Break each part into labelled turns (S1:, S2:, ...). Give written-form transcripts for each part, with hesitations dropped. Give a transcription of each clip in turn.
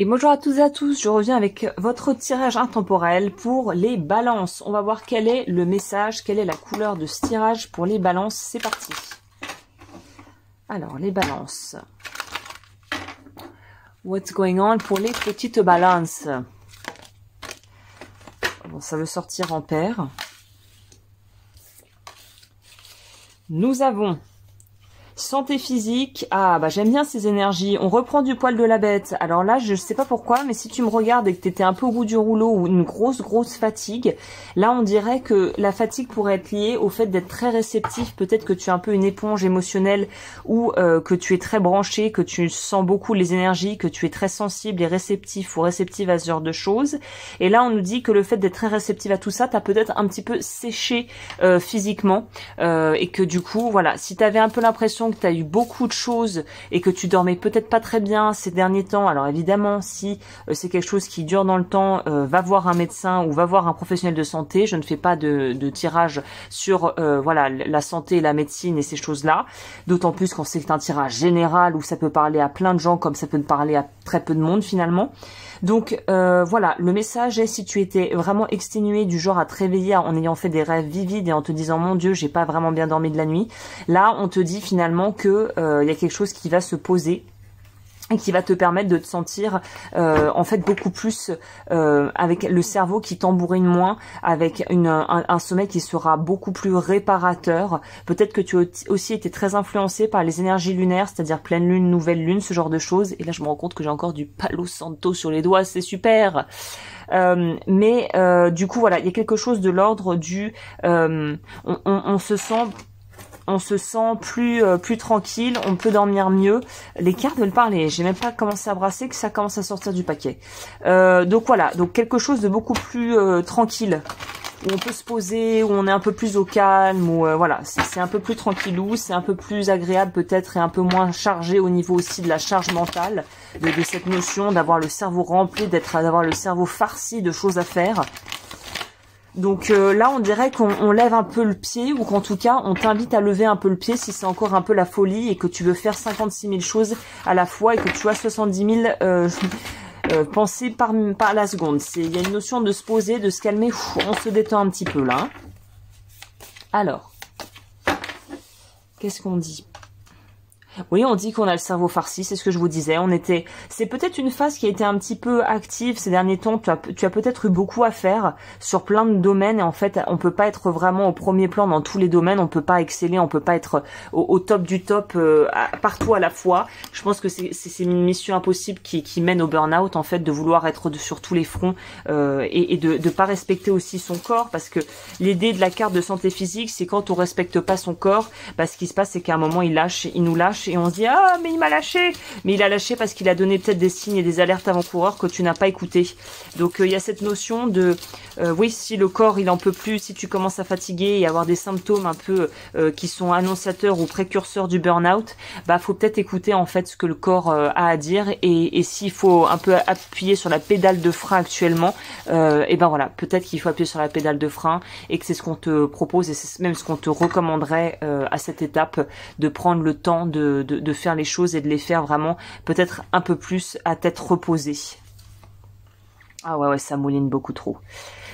S1: Et bonjour à toutes et à tous, je reviens avec votre tirage intemporel pour les balances. On va voir quel est le message, quelle est la couleur de ce tirage pour les balances. C'est parti. Alors, les balances. What's going on pour les petites balances? Bon, ça veut sortir en paire. Nous avons santé physique. Ah, bah j'aime bien ces énergies. On reprend du poil de la bête. Alors là, je sais pas pourquoi, mais si tu me regardes et que tu étais un peu au bout du rouleau ou une grosse fatigue, là on dirait que la fatigue pourrait être liée au fait d'être très réceptif. Peut-être que tu es un peu une éponge émotionnelle ou que tu es très branché, que tu sens beaucoup les énergies, que tu es très sensible et réceptif ou réceptive à ce genre de choses. Et là, on nous dit que le fait d'être très réceptive à tout ça, t'as peut-être un petit peu séché physiquement et que du coup, voilà, si tu avais un peu l'impression que tu as eu beaucoup de choses et que tu dormais peut-être pas très bien ces derniers temps, alors évidemment si c'est quelque chose qui dure dans le temps, va voir un médecin ou va voir un professionnel de santé. Je ne fais pas de tirage sur voilà la santé et la médecine et ces choses-là, d'autant plus quand c'est un tirage général où ça peut parler à plein de gens comme ça peut parler à très peu de monde finalement. Donc voilà, le message est, si tu étais vraiment exténué du genre à te réveiller en ayant fait des rêves vivides et en te disant mon Dieu, j'ai pas vraiment bien dormi de la nuit, là on te dit finalement que y a quelque chose qui va se poser et qui va te permettre de te sentir en fait beaucoup plus avec le cerveau qui tambourine moins, avec un sommeil qui sera beaucoup plus réparateur. Peut-être que tu as aussi été très influencé par les énergies lunaires, c'est-à-dire pleine lune, nouvelle lune, ce genre de choses. Et là je me rends compte que j'ai encore du Palo Santo sur les doigts, c'est super. Du coup voilà, il y a quelque chose de l'ordre du on se sent plus tranquille, on peut dormir mieux. Les cartes veulent parler. J'ai même pas commencé à brasser que ça commence à sortir du paquet. Donc voilà, donc quelque chose de beaucoup plus tranquille, où on peut se poser, où on est un peu plus au calme, où voilà, c'est un peu plus tranquillou, c'est un peu plus agréable peut-être et un peu moins chargé au niveau aussi de la charge mentale, de cette notion d'avoir le cerveau rempli, d'avoir le cerveau farci de choses à faire. Donc là, on dirait qu'on lève un peu le pied, ou qu'en tout cas, on t'invite à lever un peu le pied si c'est encore un peu la folie et que tu veux faire 56 000 choses à la fois et que tu as 70 000 pensées par la seconde. Il y a une notion de se poser, de se calmer. On se détend un petit peu là. Hein. Alors, qu'est-ce qu'on dit ? Oui, on dit qu'on a le cerveau farci, c'est ce que je vous disais. C'est peut-être une phase qui a été un petit peu active ces derniers temps. Tu as peut-être eu beaucoup à faire sur plein de domaines et en fait, on peut pas être vraiment au premier plan dans tous les domaines. On peut pas exceller, on peut pas être au top du top partout à la fois. Je pense que c'est une mission impossible qui mène au burn-out en fait, de vouloir être sur tous les fronts et de pas respecter aussi son corps, parce que l'idée de la carte de santé physique, c'est quand on respecte pas son corps, ce qui se passe, c'est qu'à un moment il nous lâche. Et on se dit ah mais il m'a lâché, mais il a lâché parce qu'il a donné peut-être des signes et des alertes avant-coureurs que tu n'as pas écouté. Donc il y a cette notion de oui, si le corps il en peut plus, si tu commences à fatiguer et avoir des symptômes un peu qui sont annonciateurs ou précurseurs du burn-out, faut peut-être écouter en fait ce que le corps a à dire, et s'il faut un peu appuyer sur la pédale de frein actuellement, et voilà, peut-être qu'il faut appuyer sur la pédale de frein et que c'est ce qu'on te propose et c'est même ce qu'on te recommanderait à cette étape, de prendre le temps de faire les choses et de les faire vraiment peut-être un peu plus à tête reposée. Ah ouais, ça mouline beaucoup trop.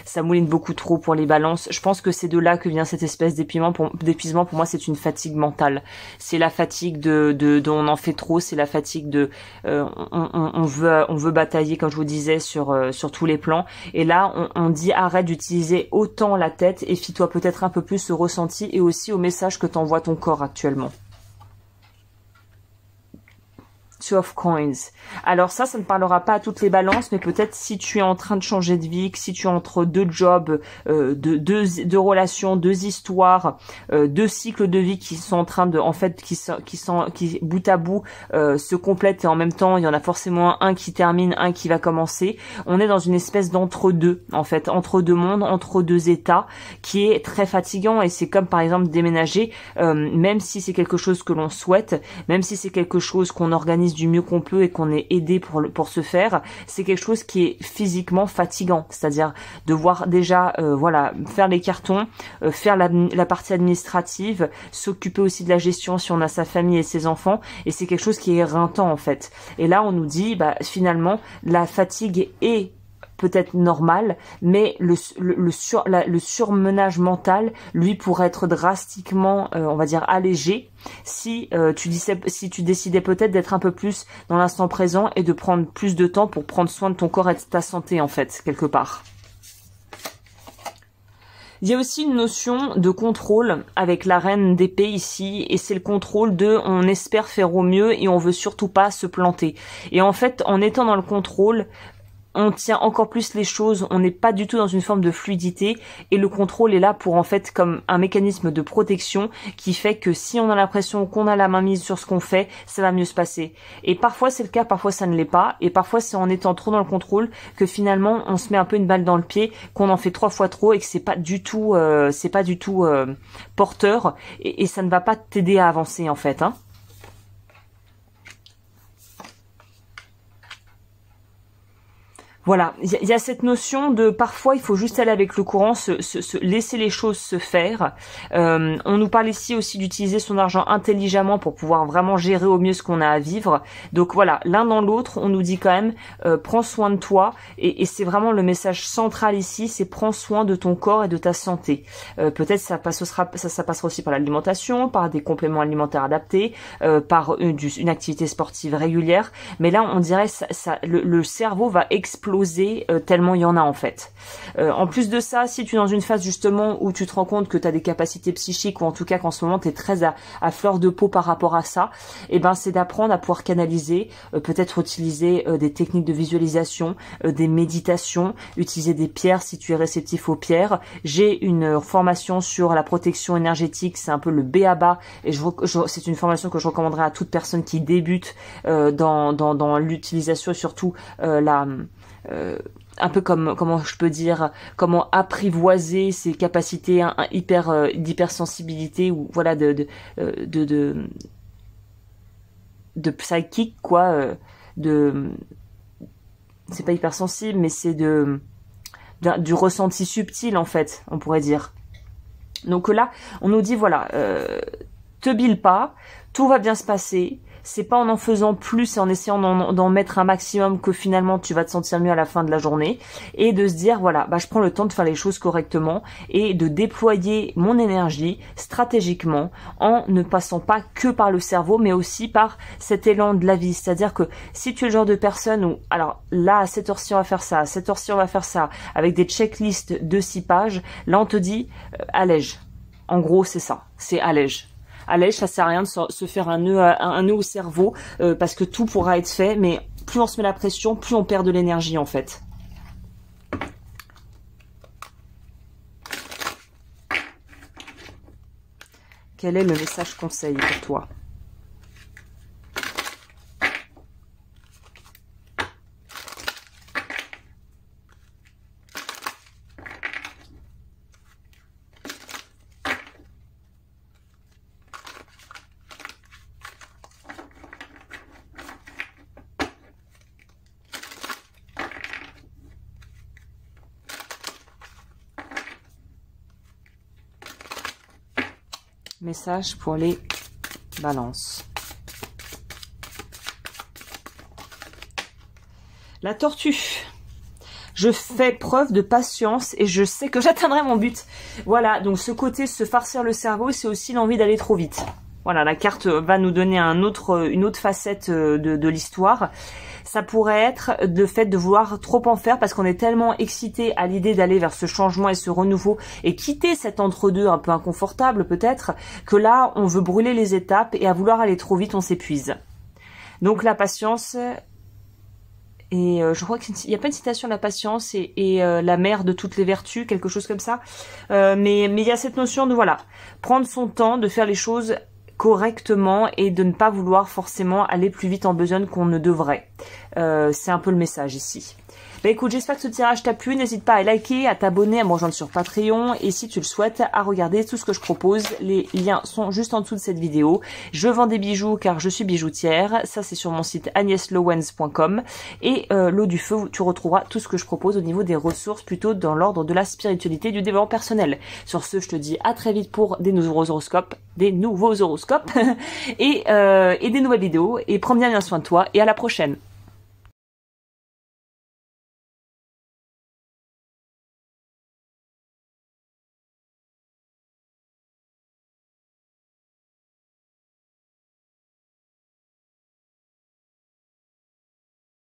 S1: Ça mouline beaucoup trop pour les balances. Je pense que c'est de là que vient cette espèce d'épuisement. Pour moi, c'est une fatigue mentale. C'est la fatigue de on en fait trop. C'est la fatigue de on veut batailler, comme je vous disais, sur tous les plans. Et là, on dit arrête d'utiliser autant la tête et fie-toi peut-être un peu plus au ressenti et aussi au message que t'envoie ton corps actuellement. Two of Coins. Alors ça ne parlera pas à toutes les balances, mais peut-être si tu es en train de changer de vie, que si tu es entre deux jobs, deux relations, deux histoires, deux cycles de vie qui sont en train de, en fait, qui bout à bout se complètent, et en même temps il y en a forcément un qui termine, un qui va commencer. On est dans une espèce d'entre-deux, en fait, entre deux mondes, entre deux états, qui est très fatigant. Et c'est comme par exemple déménager, même si c'est quelque chose que l'on souhaite, même si c'est quelque chose qu'on organise du mieux qu'on peut et qu'on est aidé pour ce faire, c'est quelque chose qui est physiquement fatigant, c'est-à-dire devoir déjà voilà, faire les cartons, faire la partie administrative, s'occuper aussi de la gestion si on a sa famille et ses enfants, et c'est quelque chose qui est éreintant en fait. Et là on nous dit bah finalement la fatigue est peut-être normal, mais le surmenage mental, lui, pourrait être drastiquement, on va dire, allégé si tu décidais peut-être d'être un peu plus dans l'instant présent et de prendre plus de temps pour prendre soin de ton corps et de ta santé, en fait, quelque part. Il y a aussi une notion de contrôle avec la reine d'épée ici, et c'est le contrôle de on espère faire au mieux et on veut surtout pas se planter. Et en fait, en étant dans le contrôle, on tient encore plus les choses, on n'est pas du tout dans une forme de fluidité, et le contrôle est là pour en fait comme un mécanisme de protection qui fait que si on a l'impression qu'on a la main mise sur ce qu'on fait, ça va mieux se passer. Et parfois c'est le cas, parfois ça ne l'est pas, et parfois c'est en étant trop dans le contrôle que finalement on se met un peu une balle dans le pied, qu'on en fait 3 fois trop et que c'est pas du tout porteur, et ça ne va pas t'aider à avancer en fait, hein. Voilà, il y a cette notion de parfois il faut juste aller avec le courant, se laisser les choses se faire. On nous parle ici aussi d'utiliser son argent intelligemment pour pouvoir vraiment gérer au mieux ce qu'on a à vivre. Donc voilà, l'un dans l'autre, on nous dit quand même prends soin de toi, et c'est vraiment le message central ici, c'est prends soin de ton corps et de ta santé. Peut-être ça passera aussi par l'alimentation, par des compléments alimentaires adaptés, par une activité sportive régulière. Mais là, on dirait le cerveau va exploser tellement il y en a en fait. En plus de ça, si tu es dans une phase justement où tu te rends compte que tu as des capacités psychiques, ou en tout cas qu'en ce moment tu es très à fleur de peau par rapport à ça, et ben c'est d'apprendre à pouvoir canaliser, peut-être utiliser des techniques de visualisation, des méditations, utiliser des pierres si tu es réceptif aux pierres. J'ai une formation sur la protection énergétique, c'est un peu le B.A.B.A. et c'est une formation que je recommanderais à toute personne qui débute dans l'utilisation, et surtout un peu comme, comment je peux dire, comment apprivoiser ses capacités d'hypersensibilité, ou voilà, de psychique, quoi, c'est pas hypersensible, mais c'est du ressenti subtil, en fait, on pourrait dire. Donc là, on nous dit, voilà, te bile pas, tout va bien se passer. C'est pas en faisant plus et en essayant d'en mettre un maximum que finalement tu vas te sentir mieux à la fin de la journée, et de se dire voilà, bah je prends le temps de faire les choses correctement et de déployer mon énergie stratégiquement en ne passant pas que par le cerveau, mais aussi par cet élan de la vie. C'est-à-dire que si tu es le genre de personne où alors là à cette heure-ci on va faire ça, à cette heure-ci on va faire ça, avec des checklists de 6 pages, là on te dit allège. En gros c'est ça, c'est allège. Allège, ça sert à rien de se faire un nœud au cerveau, parce que tout pourra être fait, mais plus on se met la pression, plus on perd de l'énergie en fait. Quel est le message conseil pour toi ? Message pour les balances. La tortue. Je fais preuve de patience et je sais que j'atteindrai mon but. Voilà, donc ce côté se farcir le cerveau, c'est aussi l'envie d'aller trop vite. Voilà, la carte va nous donner une autre facette de l'histoire. Ça pourrait être le fait de vouloir trop en faire parce qu'on est tellement excité à l'idée d'aller vers ce changement et ce renouveau et quitter cet entre-deux un peu inconfortable peut-être, que là on veut brûler les étapes et à vouloir aller trop vite on s'épuise. Donc la patience, et je crois qu'il n'y a pas une citation, la patience et la mère de toutes les vertus, quelque chose comme ça, mais il y a cette notion de voilà, prendre son temps, de faire les choses correctement et de ne pas vouloir forcément aller plus vite en besogne qu'on ne devrait. C'est un peu le message ici. Bah écoute, j'espère que ce tirage t'a plu. N'hésite pas à liker, à t'abonner, à me rejoindre sur Patreon. Et si tu le souhaites, à regarder tout ce que je propose. Les liens sont juste en dessous de cette vidéo. Je vends des bijoux car je suis bijoutière. Ça, c'est sur mon site agneslowens.com. Et l'eau du feu, tu retrouveras tout ce que je propose au niveau des ressources, plutôt dans l'ordre de la spiritualité, du développement personnel. Sur ce, je te dis à très vite pour des nouveaux horoscopes, et des nouvelles vidéos. Et prends bien soin de toi et à la prochaine.